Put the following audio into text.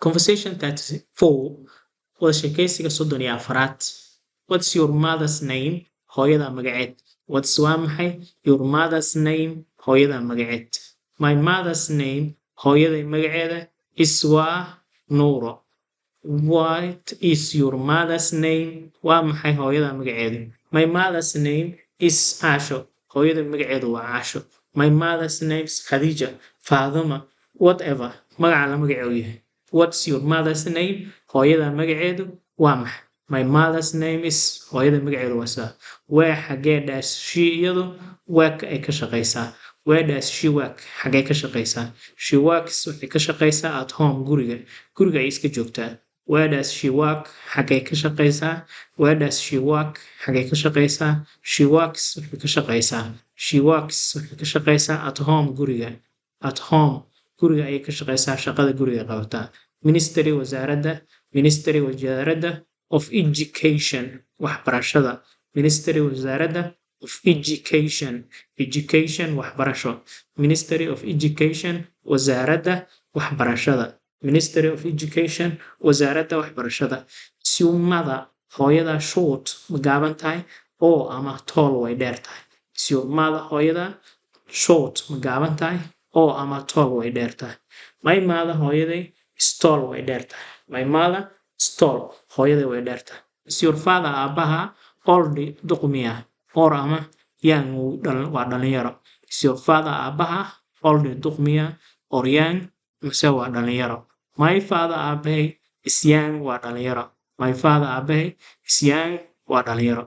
Conversation 34 wada sheekaysiga 34aad. What's your mother's name? Hooyada magaceed. What's waa maxay? Your mother's name. Hooyada magaceed. My mother's name. Hooyada magaceeda is waa Nuuro. What is your mother's name? Waa maxay hooyada magaceedu? My mother's name is Asho. Hooyada magaceedu waa Asho. My mother's name is Khadija. Faaduma. Whatever. Magaca la magaceedu yahay. What's your mother's name? Hooyada magaceedu waa maxay? My mother's name is hooyada magaceedu waa saa. Where xagee does she iyadu work ay ka shaqaysaa? Where does she work? Xagee ka shaqaysaa? She works waxay ka shaqaysaa at home guriga. Guriga ay iska joogtaa. Where does she work? Xagee ka shaqaysaa? Where does she work? Xagee ka shaqaysaa? She works waxay ka shaqaysaa. She works waxay ka shaqaysaa at home guriga. At home guriga ayay ka shaqaysaa shaqada guriga qabataa. Ministry wasaaradda. Ministry wasaaradda of education waxbarashada. Ministry wasaaradda of education. Education waxbarasho. Ministry of education wasaaradda waxbarashada. Ministry of education wasaaradda waxbarashada. Siumada hooyada short ma gaaban tahay oo ama tall way dheer tahay. Siumada hooyada short ma gaaban tahay oo ama tall way dheer tahay. My mother hooyaday is tall way dheer tahay. My mother is tall hooyaday way dheer tahay. Is your father aabaha old duqmiya or ama young waa dhalinyaro. Is your father aabaha old duqmiya or young mise waa dhalinyaro. My father aabahay is young waa dhalinyaro. My father aabahay is young waa dhalinyaro.